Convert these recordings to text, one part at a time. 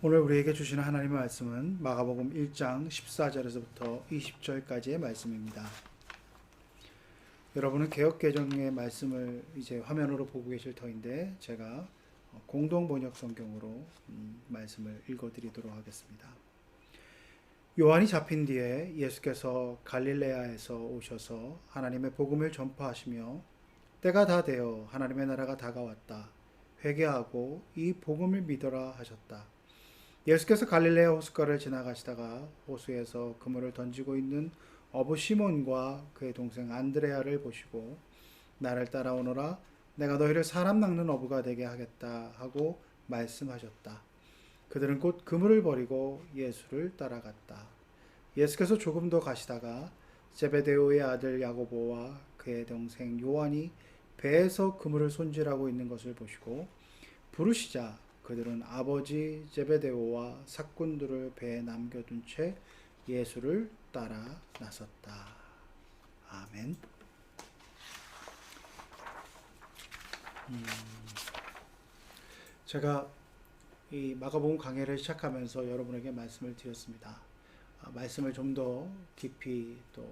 오늘 우리에게 주시는 하나님의 말씀은 마가복음 1장 14절에서부터 20절까지의 말씀입니다. 여러분은 개역개정의 말씀을 이제 화면으로 보고 계실 터인데 제가 공동번역 성경으로 말씀을 읽어드리도록 하겠습니다. 요한이 잡힌 뒤에 예수께서 갈릴레아에서 오셔서 하나님의 복음을 전파하시며 때가 다 되어 하나님의 나라가 다가왔다. 회개하고 이 복음을 믿어라 하셨다. 예수께서 갈릴레아 호숫가를 지나가시다가 호수에서 그물을 던지고 있는 어부 시몬과 그의 동생 안드레아를 보시고 나를 따라오너라 내가 너희를 사람 낚는 어부가 되게 하겠다 하고 말씀하셨다. 그들은 곧 그물을 버리고 예수를 따라갔다. 예수께서 조금 더 가시다가 제베데오의 아들 야고보와 그의 동생 요한이 배에서 그물을 손질하고 있는 것을 보시고 부르시자 그들은 아버지 제베데오와 사꾼들을 배에 남겨둔 채 예수를 따라 나섰다. 아멘. 제가 이 마가복음 강해를 시작하면서 여러분에게 말씀을 드렸습니다. 말씀을 좀 더 깊이 또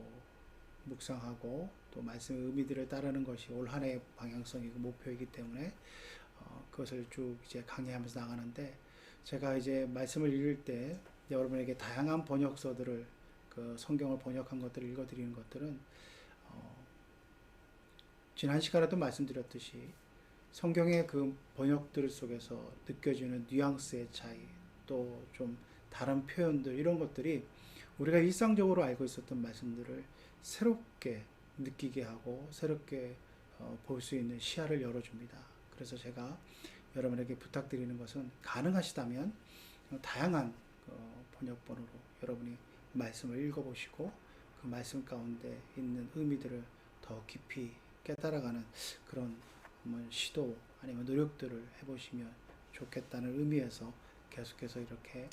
묵상하고 또 말씀의 의미들을 따르는 것이 올 한 해의 방향성이고 목표이기 때문에 그것을 쭉 이제 강의하면서 나가는데 제가 이제 말씀을 읽을 때 여러분에게 다양한 번역서들을 그 성경을 번역한 것들을 읽어드리는 것들은 지난 시간에도 말씀드렸듯이 성경의 그 번역들 속에서 느껴지는 뉘앙스의 차이 또 좀 다른 표현들 이런 것들이 우리가 일상적으로 알고 있었던 말씀들을 새롭게 느끼게 하고 새롭게 볼 수 있는 시야를 열어줍니다. 그래서 제가 여러분에게 부탁드리는 것은 가능하시다면 다양한 번역본으로 여러분이 말씀을 읽어보시고 그 말씀 가운데 있는 의미들을 더 깊이 깨달아가는 그런 시도 아니면 노력들을 해보시면 좋겠다는 의미에서 계속해서 이렇게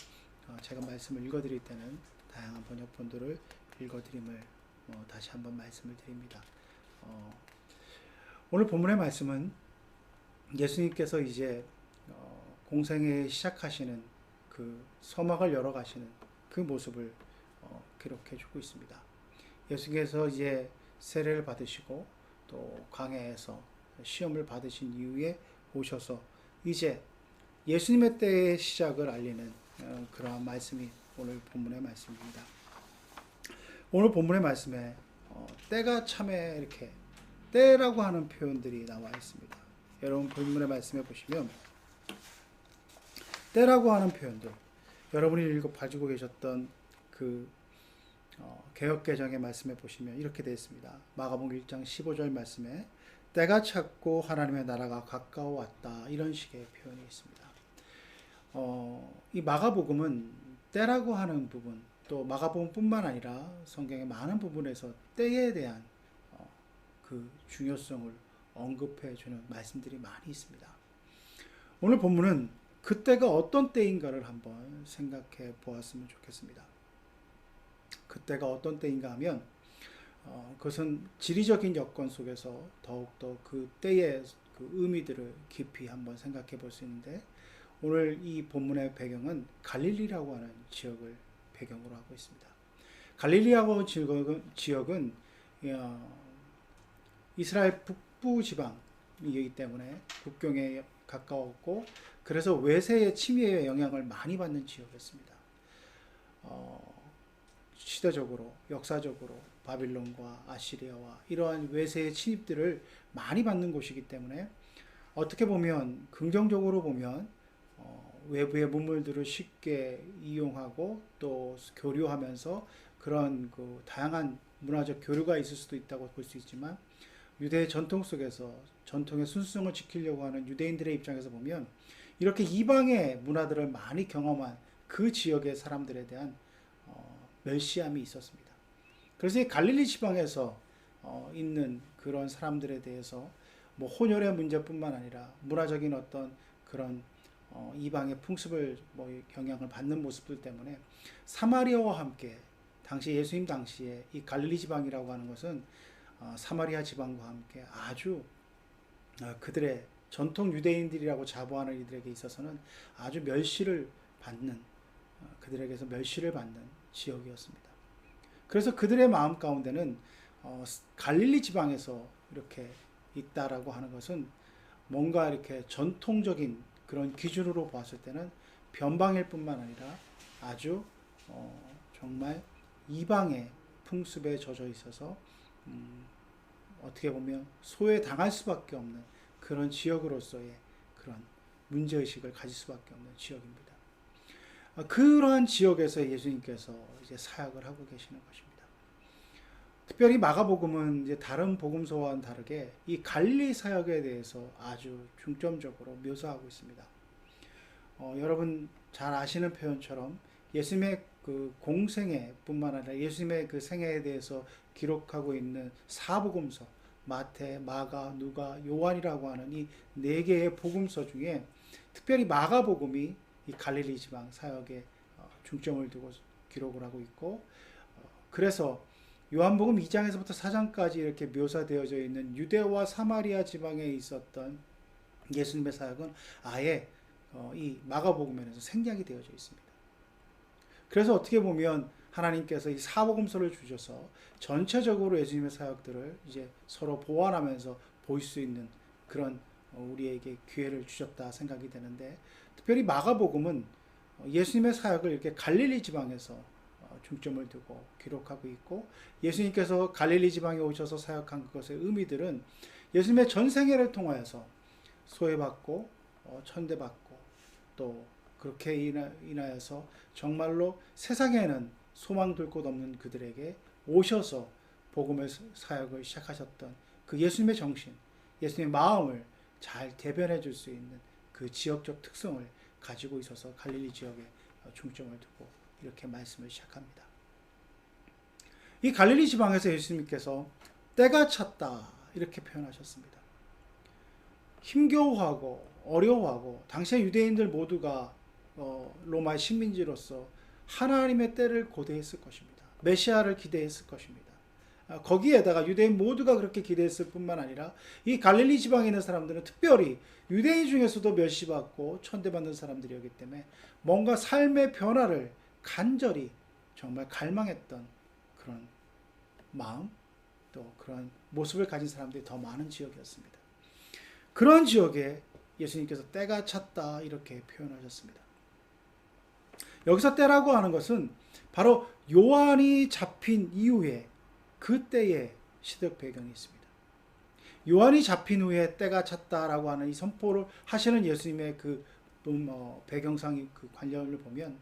제가 말씀을 읽어드릴 때는 다양한 번역본들을 읽어드림을 다시 한번 말씀을 드립니다. 오늘 본문의 말씀은 예수님께서 이제 공생애 시작하시는 그 서막을 열어가시는 그 모습을 기록해 주고 있습니다. 예수께서 이제 세례를 받으시고 또 광야에서 시험을 받으신 이후에 오셔서 이제 예수님의 때의 시작을 알리는 그러한 말씀이 오늘 본문의 말씀입니다. 오늘 본문의 말씀에 때가 참에 이렇게 때라고 하는 표현들이 나와 있습니다. 여러분 본문의 말씀에 보시면 때라고 하는 표현들 여러분이 가지고 계셨던 그 개역개정의 말씀에 보시면 이렇게 되어 있습니다. 마가복음 1장 15절 말씀에 때가 찼고 하나님의 나라가 가까워 왔다 이런 식의 표현이 있습니다. 이 마가복음은 때라고 하는 부분 또 마가복음뿐만 아니라 성경의 많은 부분에서 때에 대한 그 중요성을 언급해 주는 말씀들이 많이 있습니다. 오늘 본문은 그때가 어떤 때인가를 한번 생각해 보았으면 좋겠습니다. 그때가 어떤 때인가 하면 그것은 지리적인 여건 속에서 더욱더 그 때의 그 의미들을 깊이 한번 생각해 볼 수 있는데 오늘 이 본문의 배경은 갈릴리라고 하는 지역을 배경으로 하고 있습니다. 갈릴리라고 지역은 이스라엘 북부 지방이기 때문에 국경에 가까웠고 그래서 외세의 침입의 영향을 많이 받는 지역이었습니다. 시대적으로 역사적으로 바빌론과 아시리아와 이러한 외세의 침입들을 많이 받는 곳이기 때문에 어떻게 보면 긍정적으로 보면 외부의 문물들을 쉽게 이용하고 또 교류하면서 그런 그 다양한 문화적 교류가 있을 수도 있다고 볼 수 있지만 유대의 전통 속에서 전통의 순수성을 지키려고 하는 유대인들의 입장에서 보면 이렇게 이방의 문화들을 많이 경험한 그 지역의 사람들에 대한 멸시함이 있었습니다. 그래서 이 갈릴리 지방에서 있는 그런 사람들에 대해서 뭐 혼혈의 문제뿐만 아니라 문화적인 어떤 그런 이방의 풍습을 영향을 받는 모습들 때문에 사마리아와 함께 당시 예수님 당시에 이 갈릴리 지방이라고 하는 것은 사마리아 지방과 함께 아주 그들의 전통 유대인들이라고 자부하는 이들에게 있어서는 아주 멸시를 받는, 그들에게서 멸시를 받는 지역이었습니다. 그래서 그들의 마음 가운데는 갈릴리 지방에서 이렇게 있다라고 하는 것은 뭔가 이렇게 전통적인 그런 기준으로 봤을 때는 변방일 뿐만 아니라 아주 정말 이방의 풍습에 젖어 있어서 어떻게 보면 소외당할 수밖에 없는 그런 지역으로서의 그런 문제의식을 가질 수밖에 없는 지역입니다. 그러한 지역에서 예수님께서 이제 사역을 하고 계시는 것입니다. 특별히 마가복음은 이제 다른 복음서와는 다르게 이 갈릴리 사역에 대해서 아주 중점적으로 묘사하고 있습니다. 여러분 잘 아시는 표현처럼 예수님의 그 공생애 뿐만 아니라 예수님의 그 생애에 대해서 기록하고 있는 사복음서, 마태, 마가, 누가, 요한이라고 하는 이 네 개의 복음서 중에 특별히 마가복음이 이 갈릴리 지방 사역에 중점을 두고 기록을 하고 있고, 그래서 요한복음 2장에서부터 4장까지 이렇게 묘사되어져 있는 유대와 사마리아 지방에 있었던 예수님의 사역은 아예 이 마가복음에서 생략이 되어져 있습니다. 그래서 어떻게 보면 하나님께서 이 사복음서를 주셔서 전체적으로 예수님의 사역들을 이제 서로 보완하면서 볼 수 있는 그런 우리에게 기회를 주셨다 생각이 되는데, 특별히 마가복음은 예수님의 사역을 이렇게 갈릴리 지방에서 중점을 두고 기록하고 있고, 예수님께서 갈릴리 지방에 오셔서 사역한 그것의 의미들은 예수님의 전생애를 통하여서 소외받고 천대받고 또 그렇게 인하여서 정말로 세상에는 소망 둘 곳 없는 그들에게 오셔서 복음의 사역을 시작하셨던 그 예수님의 정신, 예수님의 마음을 잘 대변해 줄 수 있는 그 지역적 특성을 가지고 있어서 갈릴리 지역에 중점을 두고 이렇게 말씀을 시작합니다. 이 갈릴리 지방에서 예수님께서 때가 찼다 이렇게 표현하셨습니다. 힘겨워하고 어려워하고 당시의 유대인들 모두가 로마의 식민지로서 하나님의 때를 고대했을 것입니다. 메시아를 기대했을 것입니다. 거기에다가 유대인 모두가 그렇게 기대했을 뿐만 아니라 이 갈릴리 지방에 있는 사람들은 특별히 유대인 중에서도 멸시받고 천대받는 사람들이었기 때문에 뭔가 삶의 변화를 간절히 정말 갈망했던 그런 마음, 또 그런 모습을 가진 사람들이 더 많은 지역이었습니다. 그런 지역에 예수님께서 때가 찼다 이렇게 표현하셨습니다. 여기서 때라고 하는 것은 바로 요한이 잡힌 이후에 그때의 시대적 배경이 있습니다. 요한이 잡힌 후에 때가 찼다라고 하는 이 선포를 하시는 예수님의 그 배경상 그 관련을 보면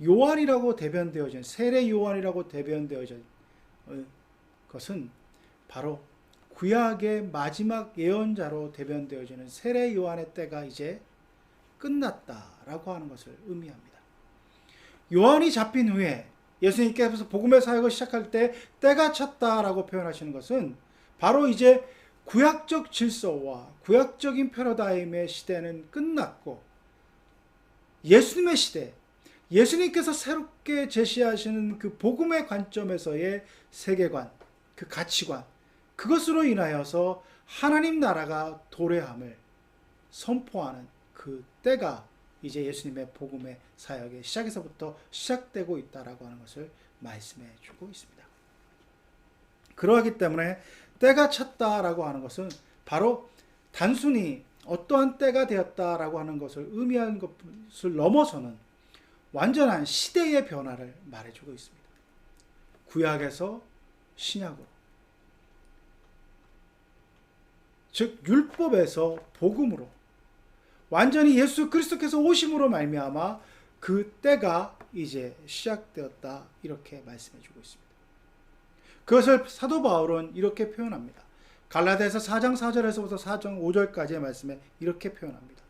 요한이라고 대변되어진 세례 요한이라고 대변되어진 것은 바로 구약의 마지막 예언자로 대변되어지는 세례 요한의 때가 이제 끝났다라고 하는 것을 의미합니다. 요한이 잡힌 후에 예수님께서 복음의 사역을 시작할 때 때가 찼다라고 표현하시는 것은 바로 이제 구약적 질서와 구약적인 패러다임의 시대는 끝났고 예수님의 시대, 예수님께서 새롭게 제시하시는 그 복음의 관점에서의 세계관, 그 가치관, 그것으로 인하여서 하나님 나라가 도래함을 선포하는 그 때가 이제 예수님의 복음의 사역의 시작에서부터 시작되고 있다라고 하는 것을 말씀해 주고 있습니다. 그러하기 때문에 때가 찼다라고 하는 것은 바로 단순히 어떠한 때가 되었다라고 하는 것을 의미하는 것을 넘어서는 완전한 시대의 변화를 말해주고 있습니다. 구약에서 신약으로, 즉 율법에서 복음으로 완전히 예수 그리스도께서 오심으로 말미암아 그 때가 이제 시작되었다 이렇게 말씀해주고 있습니다. 그것을 사도 바울은 이렇게 표현합니다. 갈라디아서 4장 4절에서부터 4장 5절까지의 말씀에 이렇게 표현합니다.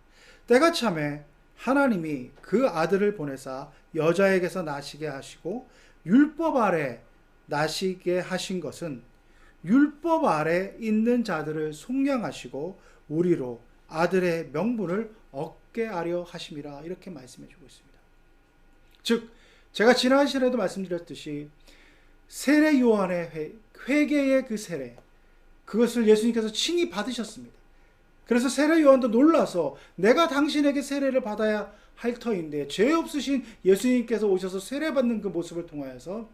때가 참에 하나님이 그 아들을 보내사 여자에게서 나시게 하시고 율법 아래 나시게 하신 것은 율법 아래 있는 자들을 속량하시고 우리로 아들의 명분을 얻게 하려 하심이라 이렇게 말씀해 주고 있습니다. 즉 제가 지난 시간에도 말씀드렸듯이 세례 요한의 회개의 그 세례, 그것을 예수님께서 친히 받으셨습니다. 그래서 세례 요한도 놀라서 내가 당신에게 세례를 받아야 할 터인데 죄 없으신 예수님께서 오셔서 세례받는 그 모습을 통하여서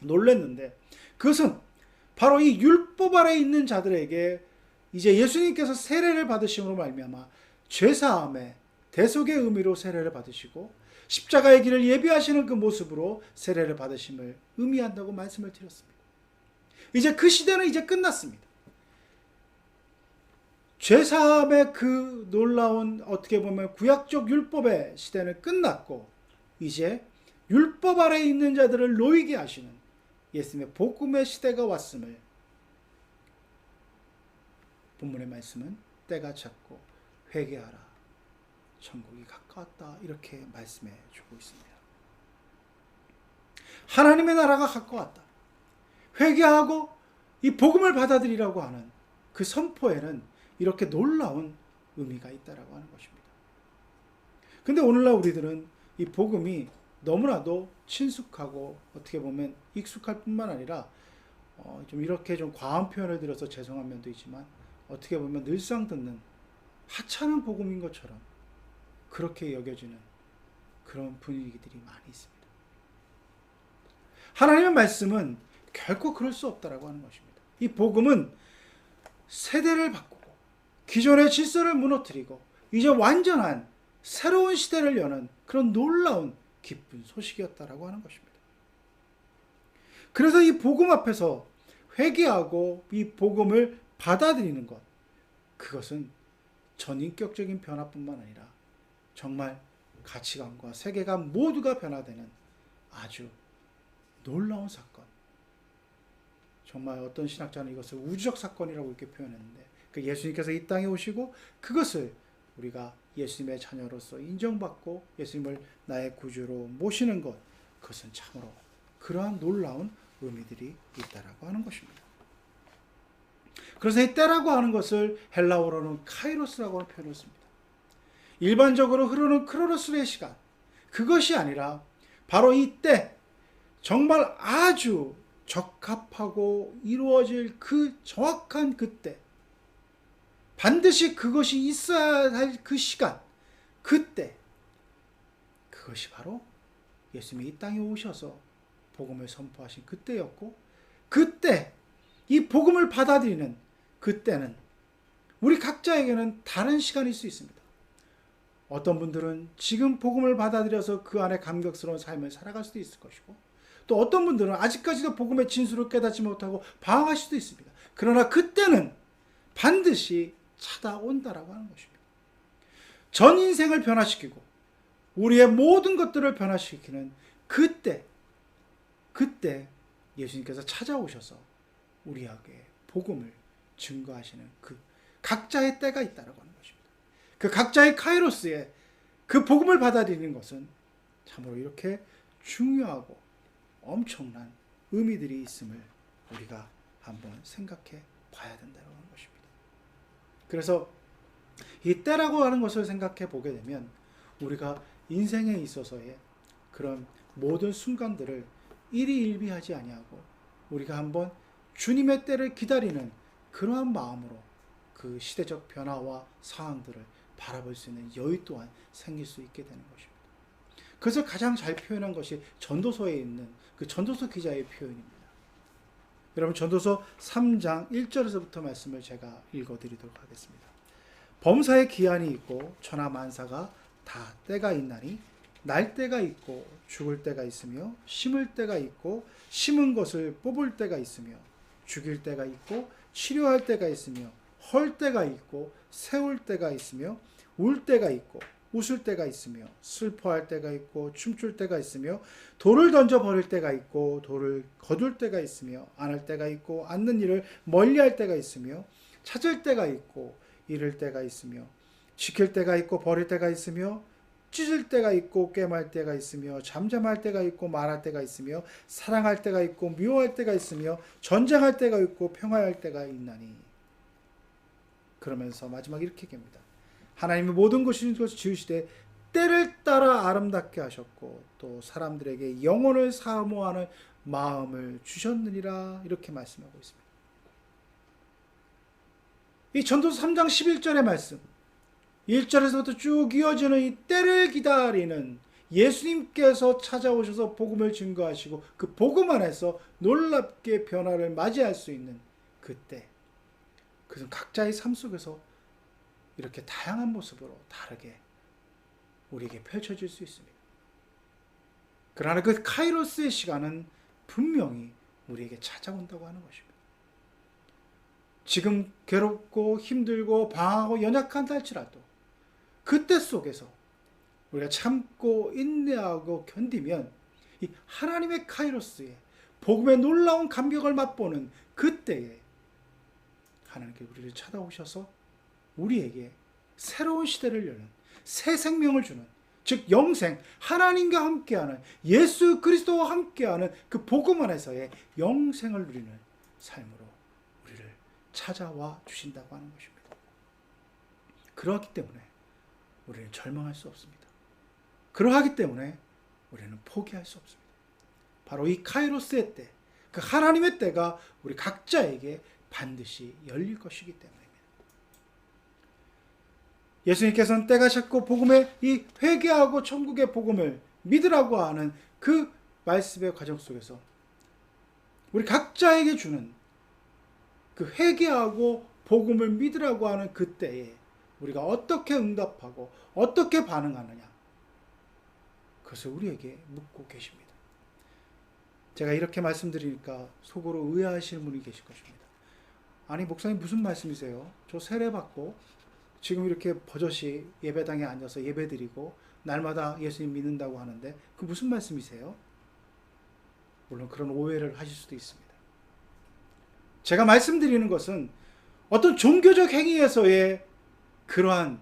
놀랐는데, 그것은 바로 이 율법 아래 있는 자들에게 이제 예수님께서 세례를 받으심으로 말미암아 죄사함의 대속의 의미로 세례를 받으시고 십자가의 길을 예비하시는 그 모습으로 세례를 받으심을 의미한다고 말씀을 드렸습니다. 이제 그 시대는 이제 끝났습니다. 죄사함의 그 놀라운, 어떻게 보면 구약적 율법의 시대는 끝났고 이제 율법 아래 있는 자들을 놓이게 하시는 예수님의 복음의 시대가 왔음을 본문의 말씀은 때가 찼고 회개하라, 천국이 가까웠다, 이렇게 말씀해 주고 있습니다. 하나님의 나라가 가까웠다, 회개하고 이 복음을 받아들이라고 하는 그 선포에는 이렇게 놀라운 의미가 있다라고 하는 것입니다. 근데 오늘날 우리들은 이 복음이 너무나도 친숙하고 어떻게 보면 익숙할 뿐만 아니라 좀 이렇게 좀 과한 표현을 들어서 죄송한 면도 있지만 어떻게 보면 늘상 듣는 하찮은 복음인 것처럼 그렇게 여겨지는 그런 분위기들이 많이 있습니다. 하나님의 말씀은 결코 그럴 수 없다라고 하는 것입니다. 이 복음은 세대를 바꾸고 기존의 질서를 무너뜨리고 이제 완전한 새로운 시대를 여는 그런 놀라운 기쁜 소식이었다라고 하는 것입니다. 그래서 이 복음 앞에서 회개하고 이 복음을 받아들이는 것, 그것은 전인격적인 변화뿐만 아니라 정말 가치관과 세계관 모두가 변화되는 아주 놀라운 사건. 정말 어떤 신학자는 이것을 우주적 사건이라고 이렇게 표현했는데, 그 예수님께서 이 땅에 오시고 그것을 우리가 예수님의 자녀로서 인정받고 예수님을 나의 구주로 모시는 것, 그것은 참으로 그러한 놀라운 의미들이 있다라고 하는 것입니다. 그래서 이 때라고 하는 것을 헬라어로는 카이로스라고 하는 표현을 씁니다. 일반적으로 흐르는 크로노스의 시간, 그것이 아니라 바로 이 때, 정말 아주 적합하고 이루어질 그 정확한 그때, 반드시 그것이 있어야 할 그 시간, 그때, 그것이 바로 예수님이 이 땅에 오셔서 복음을 선포하신 그때였고, 그때 이 복음을 받아들이는 그때는 우리 각자에게는 다른 시간일 수 있습니다. 어떤 분들은 지금 복음을 받아들여서 그 안에 감격스러운 삶을 살아갈 수도 있을 것이고, 또 어떤 분들은 아직까지도 복음의 진수를 깨닫지 못하고 방황할 수도 있습니다. 그러나 그때는 반드시 찾아온다라고 하는 것입니다. 전 인생을 변화시키고 우리의 모든 것들을 변화시키는 그때 예수님께서 찾아오셔서 우리에게 복음을 증거하시는 그 각자의 때가 있다라고 하는 것입니다. 그 각자의 카이로스에 그 복음을 받아들이는 것은 참으로 이렇게 중요하고 엄청난 의미들이 있음을 우리가 한번 생각해 봐야 된다고 하는 것입니다. 그래서 이 때라고 하는 것을 생각해 보게 되면 우리가 인생에 있어서의 그런 모든 순간들을 일희일비하지 아니하고 우리가 한번 주님의 때를 기다리는 그러한 마음으로 그 시대적 변화와 상황들을 바라볼 수 있는 여유 또한 생길 수 있게 되는 것입니다. 그것을 가장 잘 표현한 것이 전도서에 있는 그 전도서 기자의 표현입니다. 여러분, 전도서 3장 1절에서부터 말씀을 제가 읽어드리도록 하겠습니다. 범사에 기한이 있고 천하만사가 다 때가 있나니 날 때가 있고 죽을 때가 있으며 심을 때가 있고 심은 것을 뽑을 때가 있으며 죽일 때가 있고 치료할 때가 있으며 헐 때가 있고 세울 때가 있으며 울 때가 있고 웃을 때가 있으며 슬퍼할 때가 있고 춤출 때가 있으며 돌을 던져 버릴 때가 있고 돌을 거둘 때가 있으며 안을 때가 있고 앉는 일을 멀리할 때가 있으며 찾을 때가 있고 잃을 때가 있으며 지킬 때가 있고 버릴 때가 있으며 찢을 때가 있고 꿰말 때가 있으며 잠잠할 때가 있고 말할 때가 있으며 사랑할 때가 있고 미워할 때가 있으며 전쟁할 때가 있고 평화할 때가 있나니. 그러면서 마지막 이렇게 얘기합니다. 하나님의 모든 것을 지으시되 때를 따라 아름답게 하셨고 또 사람들에게 영혼을 사모하는 마음을 주셨느니라. 이렇게 말씀하고 있습니다. 이 전도서 3장 11절의 말씀, 1절에서부터 쭉 이어지는 이 때를 기다리는 예수님께서 찾아오셔서 복음을 증거하시고 그 복음 안에서 놀랍게 변화를 맞이할 수 있는 그때, 그것은 각자의 삶 속에서 이렇게 다양한 모습으로 다르게 우리에게 펼쳐질 수 있습니다. 그러나 그 카이로스의 시간은 분명히 우리에게 찾아온다고 하는 것입니다. 지금 괴롭고 힘들고 방황하고 연약한 할지라도 그때 속에서 우리가 참고 인내하고 견디면 이 하나님의 카이로스에 복음의 놀라운 감격을 맛보는 그때에 하나님께 우리를 찾아오셔서 우리에게 새로운 시대를 여는 새 생명을 주는, 즉 영생, 하나님과 함께하는, 예수 그리스도와 함께하는 그 복음 안에서의 영생을 누리는 삶으로 우리를 찾아와 주신다고 하는 것입니다. 그러하기 때문에 우리는 절망할 수 없습니다. 그러하기 때문에 우리는 포기할 수 없습니다. 바로 이 카이로스의 때, 그 하나님의 때가 우리 각자에게 반드시 열릴 것이기 때문입니다. 예수님께서는 때가 찼고 복음의 이 회개하고 천국의 복음을 믿으라고 하는 그 말씀의 과정 속에서 우리 각자에게 주는 그 회개하고 복음을 믿으라고 하는 그때에 우리가 어떻게 응답하고 어떻게 반응하느냐, 그것을 우리에게 묻고 계십니다. 제가 이렇게 말씀드리니까 속으로 의아하시는 분이 계실 것입니다. 아니 목사님 무슨 말씀이세요? 저 세례받고 지금 이렇게 버젓이 예배당에 앉아서 예배드리고 날마다 예수님 믿는다고 하는데 그 무슨 말씀이세요? 물론 그런 오해를 하실 수도 있습니다. 제가 말씀드리는 것은 어떤 종교적 행위에서의 그러한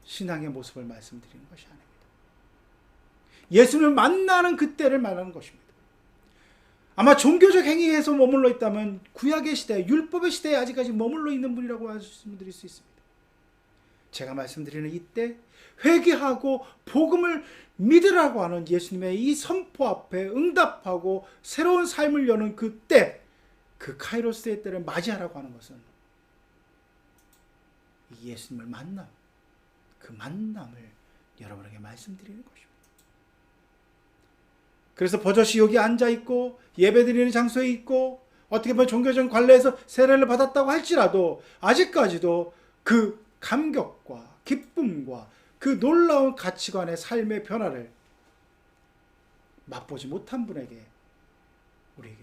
신앙의 모습을 말씀드리는 것이 아닙니다. 예수님을 만나는 그때를 말하는 것입니다. 아마 종교적 행위에서 머물러 있다면 구약의 시대, 율법의 시대에 아직까지 머물러 있는 분이라고 말씀드릴 수 있습니다. 제가 말씀드리는 이때 회개하고 복음을 믿으라고 하는 예수님의 이 선포 앞에 응답하고 새로운 삶을 여는 그때, 그 카이로스의 때를 맞이하라고 하는 것은 이 예수님을 만남, 그 만남을 여러분에게 말씀드리는 것입니다. 그래서 버젓이 여기 앉아있고 예배드리는 장소에 있고 어떻게 보면 종교적인 관례에서 세례를 받았다고 할지라도 아직까지도 그 감격과 기쁨과 그 놀라운 가치관의 삶의 변화를 맛보지 못한 분에게 우리에게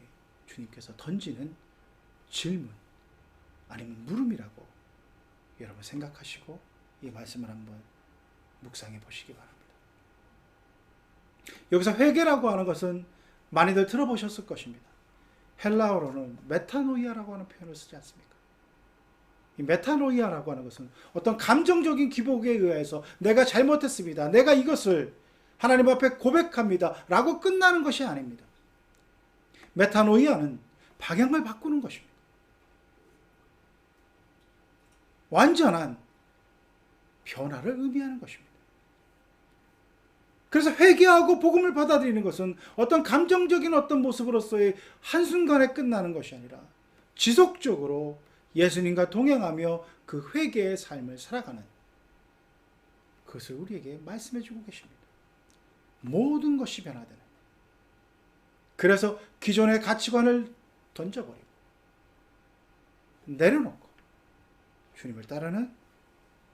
주님께서 던지는 질문 아니면 물음이라고 여러분 생각하시고 이 말씀을 한번 묵상해 보시기 바랍니다. 여기서 회개라고 하는 것은 많이들 들어보셨을 것입니다. 헬라어로는 메타노이아라고 하는 표현을 쓰지 않습니까? 이 메타노이아라고 하는 것은 어떤 감정적인 기복에 의해서 내가 잘못했습니다, 내가 이것을 하나님 앞에 고백합니다 라고 끝나는 것이 아닙니다. 메타노이아는 방향을 바꾸는 것입니다. 완전한 변화를 의미하는 것입니다. 그래서 회개하고 복음을 받아들이는 것은 어떤 감정적인 어떤 모습으로서의 한순간에 끝나는 것이 아니라 지속적으로 예수님과 동행하며 그 회개의 삶을 살아가는, 그것을 우리에게 말씀해 주고 계십니다. 모든 것이 변화되는, 그래서 기존의 가치관을 던져버리고 내려놓고 주님을 따르는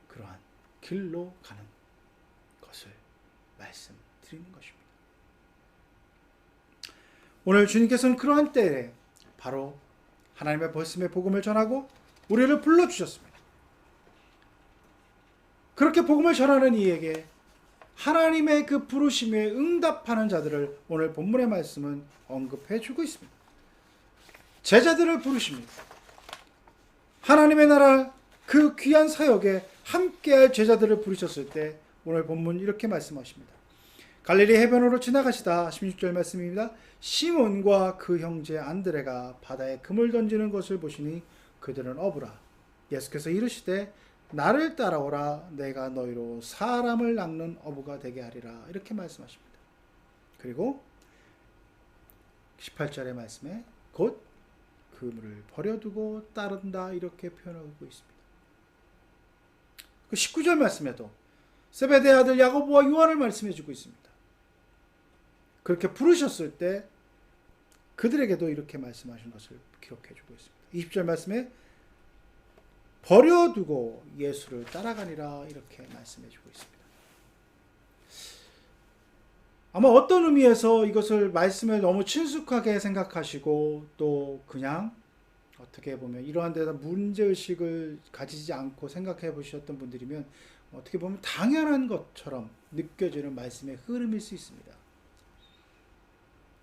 그러한 길로 가는 것을 말씀드리는 것입니다. 오늘 주님께서는 그러한 때에 바로 하나님의 말씀의 복음을 전하고 우리를 불러주셨습니다. 그렇게 복음을 전하는 이에게 하나님의 그 부르심에 응답하는 자들을 오늘 본문의 말씀은 언급해 주고 있습니다. 제자들을 부르십니다. 하나님의 나라 그 귀한 사역에 함께할 제자들을 부르셨을 때 오늘 본문 이렇게 말씀하십니다. 갈릴리 해변으로 지나가시다 16절 말씀입니다. 시몬과 그 형제 안드레가 바다에 금을 던지는 것을 보시니 그들은 어부라. 예수께서 이르시되 나를 따라오라, 내가 너희로 사람을 낚는 어부가 되게 하리라. 이렇게 말씀하십니다. 그리고 18절의 말씀에 곧 그 그물을 버려두고 따른다 이렇게 표현하고 있습니다. 그 19절 말씀에도 세베대 아들 야고보와 요한을 말씀해 주고 있습니다. 그렇게 부르셨을 때 그들에게도 이렇게 말씀하신 것을 기록해 주고 있습니다. 20절 말씀에 버려두고 예수를 따라가니라 이렇게 말씀해 주고 있습니다. 아마 어떤 의미에서 이것을 말씀을 너무 친숙하게 생각하시고 또 그냥 어떻게 보면 이러한 데다 문제의식을 가지지 않고 생각해 보셨던 분들이면 어떻게 보면 당연한 것처럼 느껴지는 말씀의 흐름일 수 있습니다.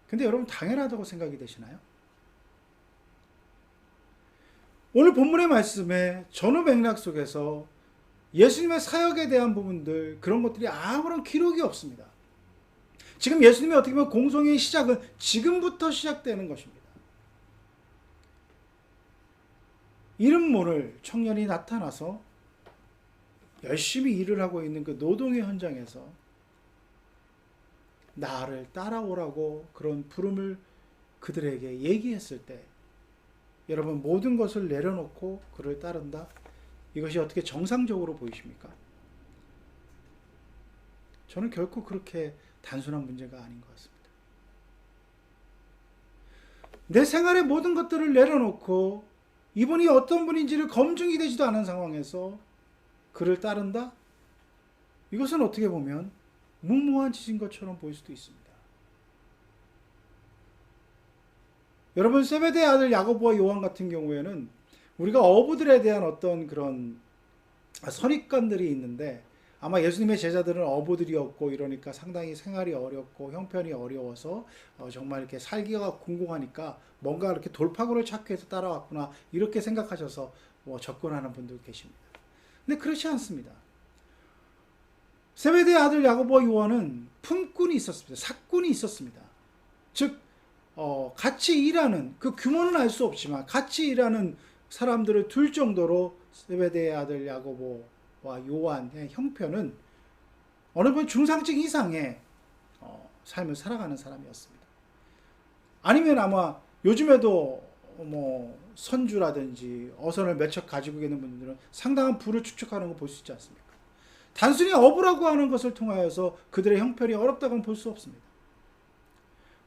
근데 여러분 당연하다고 생각이 되시나요? 오늘 본문의 말씀에 전후 맥락 속에서 예수님의 사역에 대한 부분들 그런 것들이 아무런 기록이 없습니다. 지금 예수님의 어떻게 보면 공성의 시작은 지금부터 시작되는 것입니다. 이름 모를 청년이 나타나서 열심히 일을 하고 있는 그 노동의 현장에서 나를 따라오라고 그런 부름을 그들에게 얘기했을 때 여러분 모든 것을 내려놓고 그를 따른다? 이것이 어떻게 정상적으로 보이십니까? 저는 결코 그렇게 단순한 문제가 아닌 것 같습니다. 내 생활의 모든 것들을 내려놓고 이분이 어떤 분인지를 검증이 되지도 않은 상황에서 그를 따른다? 이것은 어떻게 보면 무모한 짓인 것처럼 보일 수도 있습니다. 여러분 세베대의 아들 야고보와 요한 같은 경우에는 우리가 어부들에 대한 어떤 그런 선입관들이 있는데 아마 예수님의 제자들은 어부들이었고 이러니까 상당히 생활이 어렵고 형편이 어려워서 정말 이렇게 살기가 궁공하니까 뭔가 이렇게 돌파구를 찾기 위해서 따라왔구나 이렇게 생각하셔서 접근하는 분들 계십니다. 근데 그렇지 않습니다. 세베대의 아들 야고보와 요한은 품꾼이 있었습니다. 사꾼이 있었습니다. 즉 같이 일하는 그 규모는 알 수 없지만 같이 일하는 사람들을 둘 정도로 세베대의 아들 야고보와 요한의 형편은 어느 분 중상층 이상의 삶을 살아가는 사람이었습니다. 아니면 아마 요즘에도 선주라든지 어선을 몇 척 가지고 있는 분들은 상당한 부를 축적하는 거 볼 수 있지 않습니까? 단순히 어부라고 하는 것을 통하여서 그들의 형편이 어렵다고는 볼 수 없습니다.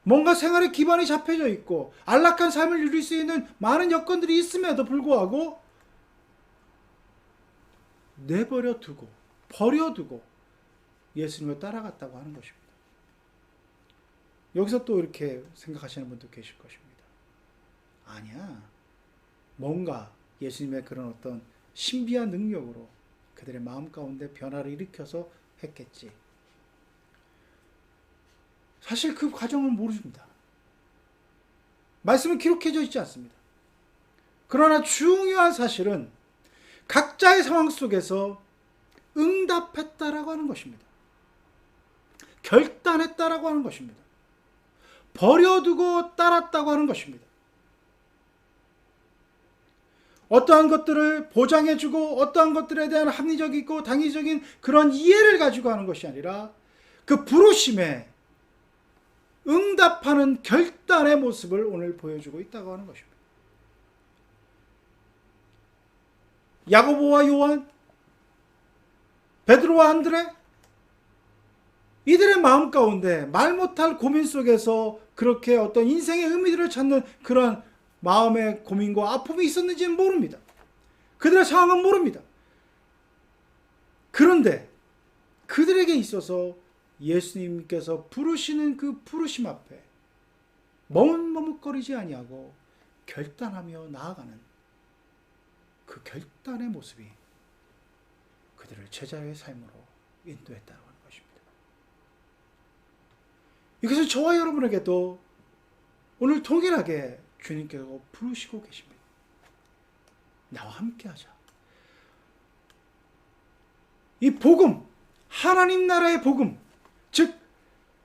뭔가 생활의 기반이 잡혀져 있고 안락한 삶을 누릴 수 있는 많은 여건들이 있음에도 불구하고 내버려 두고 버려두고 예수님을 따라갔다고 하는 것입니다. 여기서 또 이렇게 생각하시는 분도 계실 것입니다. 아니야. 뭔가 예수님의 그런 어떤 신비한 능력으로 그들의 마음 가운데 변화를 일으켜서 했겠지. 사실 그 과정을 모릅니다. 말씀은 기록해져 있지 않습니다. 그러나 중요한 사실은 각자의 상황 속에서 응답했다라고 하는 것입니다. 결단했다라고 하는 것입니다. 버려두고 따랐다고 하는 것입니다. 어떠한 것들을 보장해주고 어떠한 것들에 대한 합리적이고 당위적인 그런 이해를 가지고 하는 것이 아니라 그 부르심에 응답하는 결단의 모습을 오늘 보여주고 있다고 하는 것입니다. 야고보와 요한, 베드로와 안드레, 이들의 마음 가운데 말 못할 고민 속에서 그렇게 어떤 인생의 의미들을 찾는 그런 마음의 고민과 아픔이 있었는지는 모릅니다. 그들의 상황은 모릅니다. 그런데 그들에게 있어서 예수님께서 부르시는 그 부르심 앞에 머뭇머뭇거리지 아니하고 결단하며 나아가는 그 결단의 모습이 그들을 제자의 삶으로 인도했다는 것입니다. 이것은 저와 여러분에게도 오늘 동일하게 주님께서 부르시고 계십니다. 나와 함께 하자. 이 복음, 하나님 나라의 복음, 즉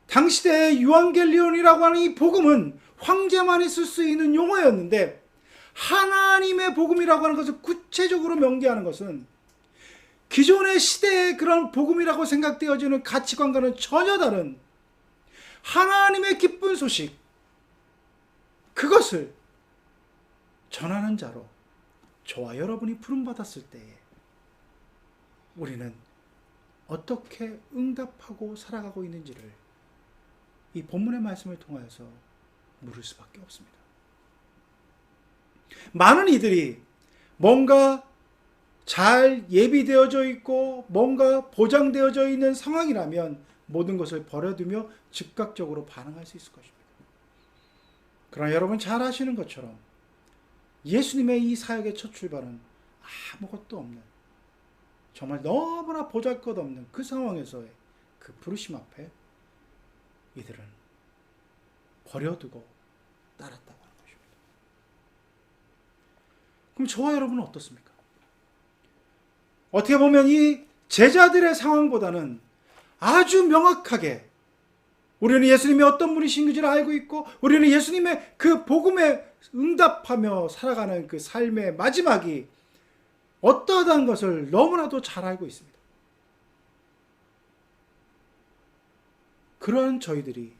당시대의 유앙겔리온이라고 하는 이 복음은 황제만이 쓸 수 있는 용어였는데 하나님의 복음이라고 하는 것을 구체적으로 명기하는 것은 기존의 시대의 그런 복음이라고 생각되어지는 가치관과는 전혀 다른 하나님의 기쁜 소식, 그것을 전하는 자로 저와 여러분이 부름받았을 때에 우리는 어떻게 응답하고 살아가고 있는지를 이 본문의 말씀을 통하여서 물을 수밖에 없습니다. 많은 이들이 뭔가 잘 예비되어져 있고 뭔가 보장되어져 있는 상황이라면 모든 것을 버려두며 즉각적으로 반응할 수 있을 것입니다. 그러나 여러분 잘 아시는 것처럼 예수님의 이 사역의 첫 출발은 아무것도 없는, 정말 너무나 보잘것없는 그 상황에서의 그 부르심 앞에 이들은 버려두고 따랐다고 하는 것입니다. 그럼 저와 여러분은 어떻습니까? 어떻게 보면 이 제자들의 상황보다는 아주 명확하게 우리는 예수님이 어떤 분이신지를 알고 있고 우리는 예수님의 그 복음에 응답하며 살아가는 그 삶의 마지막이 어떠하다는 것을 너무나도 잘 알고 있습니다. 그러한 저희들이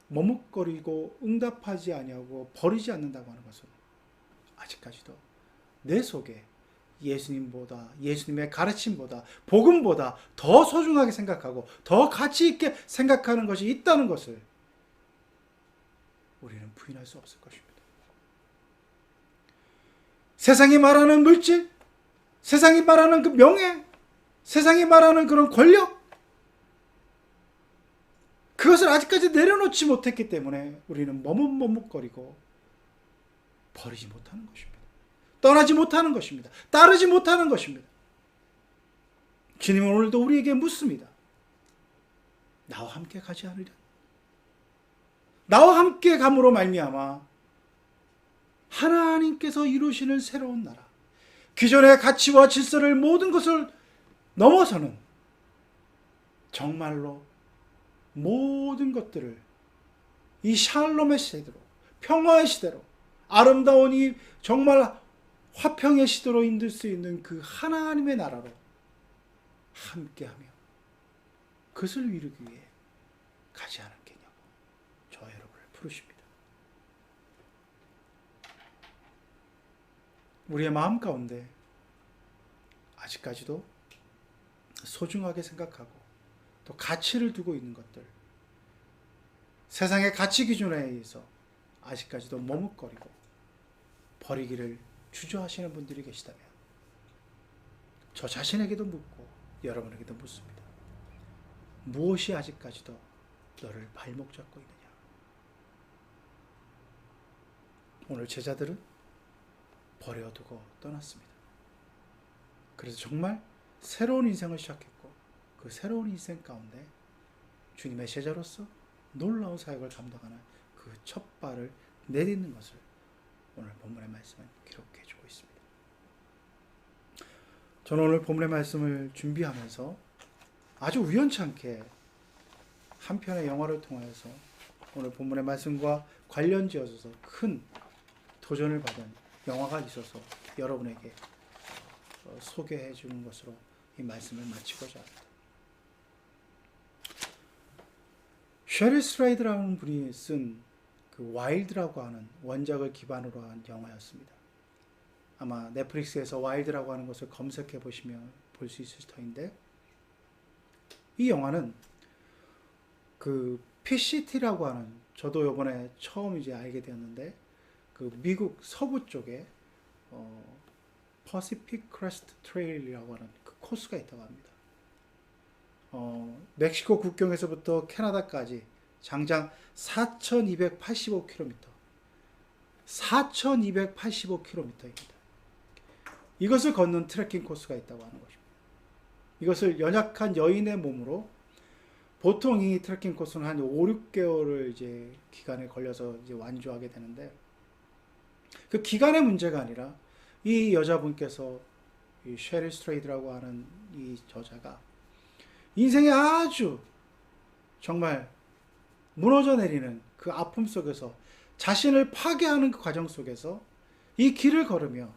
머뭇거리고 응답하지 아니하고 버리지 않는다고 하는 것은 아직까지도 내 속에 예수님보다, 예수님의 가르침보다, 복음보다 더 소중하게 생각하고 더 가치 있게 생각하는 것이 있다는 것을 우리는 부인할 수 없을 것입니다. 세상이 말하는 물질, 세상이 말하는 그 명예, 세상이 말하는 그런 권력, 그것을 아직까지 내려놓지 못했기 때문에 우리는 머뭇머뭇거리고 버리지 못하는 것입니다. 떠나지 못하는 것입니다. 따르지 못하는 것입니다. 주님은 오늘도 우리에게 묻습니다. 나와 함께 가지 않으려? 나와 함께 감으로 말미암아 하나님께서 이루시는 새로운 나라, 기존의 가치와 질서를 모든 것을 넘어서는 정말로 모든 것들을 이 샬롬의 시대로, 평화의 시대로, 아름다운 이 정말 화평의 시대로 인도할 수 있는 그 하나님의 나라로 함께하며 그것을 이루기 위해 가지 않았겠냐고 저와 여러분을 부르십니다. 우리의 마음 가운데 아직까지도 소중하게 생각하고 또 가치를 두고 있는 것들, 세상의 가치 기준에 의해서 아직까지도 머뭇거리고 버리기를 주저하시는 분들이 계시다면 저 자신에게도 묻고 여러분에게도 묻습니다. 무엇이 아직까지도 너를 발목 잡고 있느냐? 오늘 제자들은 버려두고 떠났습니다. 그래서 정말 새로운 인생을 시작했고 그 새로운 인생 가운데 주님의 제자로서 놀라운 사역을 감당하는 그 첫 발을 내딛는 것을 오늘 본문의 말씀은 기록해 주고 있습니다. 저는 오늘 본문의 말씀을 준비하면서 아주 우연찮게 한 편의 영화를 통해서 오늘 본문의 말씀과 관련지어서 큰 도전을 받은 영화가 있어서 여러분에게 소개해 주는 것으로 이 말씀을 마치고자 합니다. 셰릴 스트라이드라는 분이 쓴 그 와일드라고 하는 원작을 기반으로 한 영화였습니다. 아마 넷플릭스에서 와일드라고 하는 것을 검색해 보시면 볼 수 있을 터인데, 이 영화는 그 PCT라고 하는, 저도 이번에 처음 이제 알게 되었는데, 그 미국 서부 쪽에 퍼시픽 크레스트 트레일이라고 하는 그 코스가 있다고 합니다. 멕시코 국경에서부터 캐나다까지 장장 4,285km, 4,285km입니다. 이것을 걷는 트레킹 코스가 있다고 하는 것입니다. 이것을 연약한 여인의 몸으로 보통 이 트레킹 코스는 한 5, 6개월을 이제 기간에 걸려서 이제 완주하게 되는데, 그 기간의 문제가 아니라 이 여자분께서 이 셰릴 스트레이드라고 하는 이 저자가 인생에 아주 정말 무너져 내리는 그 아픔 속에서 자신을 파괴하는 그 과정 속에서 이 길을 걸으며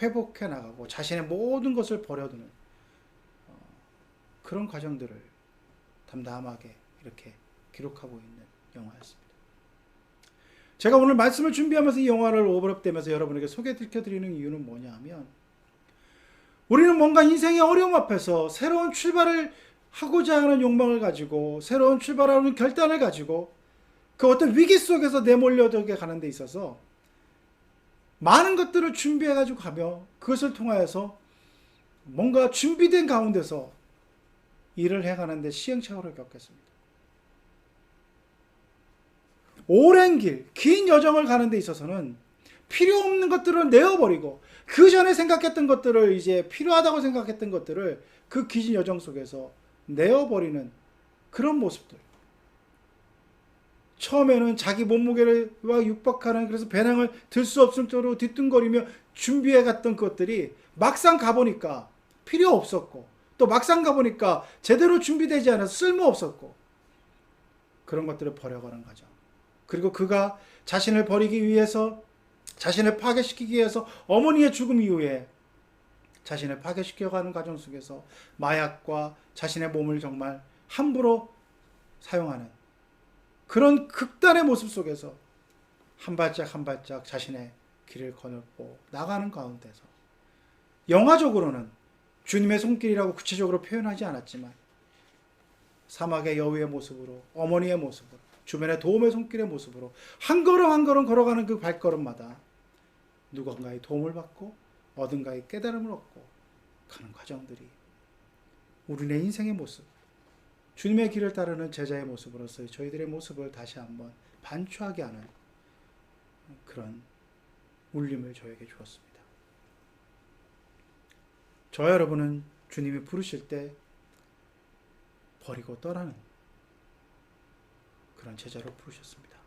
회복해 나가고 자신의 모든 것을 버려두는 그런 과정들을 담담하게 이렇게 기록하고 있는 영화였습니다. 제가 오늘 말씀을 준비하면서 이 영화를 오버랩되면서 여러분에게 소개시켜드리는 이유는 뭐냐 하면, 우리는 뭔가 인생의 어려움 앞에서 새로운 출발을 하고자 하는 욕망을 가지고, 새로운 출발하는 결단을 가지고, 그 어떤 위기 속에서 내몰려들게 가는 데 있어서 많은 것들을 준비해가지고 가며, 그것을 통하여서 뭔가 준비된 가운데서 일을 해가는데 시행착오를 겪겠습니다. 오랜 길, 긴 여정을 가는 데 있어서는 필요 없는 것들을 내어버리고, 그 전에 생각했던 것들을, 이제 필요하다고 생각했던 것들을 그 긴 여정 속에서 내어버리는 그런 모습들. 처음에는 자기 몸무게를 육박하는, 그래서 배낭을 들 수 없을 정도로 뒤뚱거리며 준비해 갔던 것들이 막상 가보니까 필요 없었고, 또 막상 가보니까 제대로 준비되지 않아서 쓸모 없었고, 그런 것들을 버려가는 과정. 그리고 그가 자신을 버리기 위해서, 자신을 파괴시키기 위해서 어머니의 죽음 이후에 자신을 파괴시켜가는 과정 속에서 마약과 자신의 몸을 정말 함부로 사용하는 그런 극단의 모습 속에서 한 발짝 한 발짝 자신의 길을 거느고 나가는 가운데서, 영화적으로는 주님의 손길이라고 구체적으로 표현하지 않았지만 사막의 여우의 모습으로, 어머니의 모습으로, 주변의 도움의 손길의 모습으로 한 걸음 한 걸음 걸어가는 그 발걸음마다 누군가의 도움을 받고 어딘가의 깨달음을 얻고 가는 과정들이 우리네 인생의 모습, 주님의 길을 따르는 제자의 모습으로서 저희들의 모습을 다시 한번 반추하게 하는 그런 울림을 저에게 주었습니다. 저와 여러분은 주님이 부르실 때 버리고 떠나는 그런 제자로 부르셨습니다.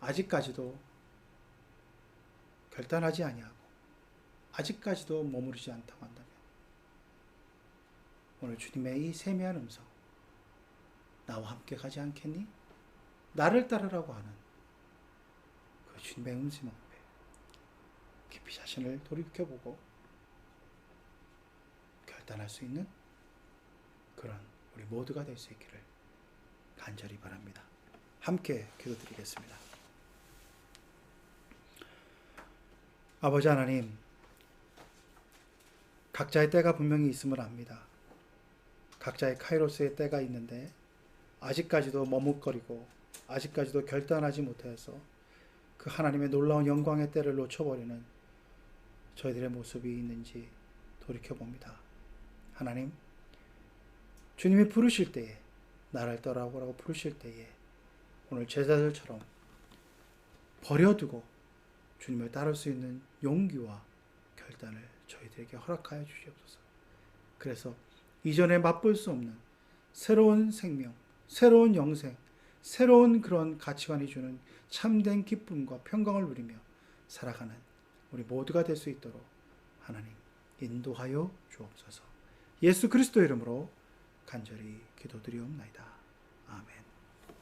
아직까지도 결단하지 아니하고 아직까지도 머무르지 않다고 한다면, 오늘 주님의 이 세미한 음성, 나와 함께 가지 않겠니? 나를 따르라고 하는 그 주님의 음성 앞에 깊이 자신을 돌이켜보고 결단할 수 있는 그런 우리 모두가 될 수 있기를 간절히 바랍니다. 함께 기도드리겠습니다. 아버지 하나님, 각자의 때가 분명히 있음을 압니다. 각자의 카이로스의 때가 있는데 아직까지도 머뭇거리고 아직까지도 결단하지 못해서 그 하나님의 놀라운 영광의 때를 놓쳐버리는 저희들의 모습이 있는지 돌이켜봅니다. 하나님, 주님이 부르실 때에, 나를 떠나오라고 부르실 때에 오늘 제자들처럼 버려두고 주님을 따를 수 있는 용기와 결단을 저희들에게 허락하여 주시옵소서. 그래서 이전에 맛볼 수 없는 새로운 생명, 새로운 영생, 새로운 그런 가치관이 주는 참된 기쁨과 평강을 누리며 살아가는 우리 모두가 될 수 있도록 하나님 인도하여 주옵소서. 예수 그리스도 이름으로 간절히 기도드리옵나이다. 아멘.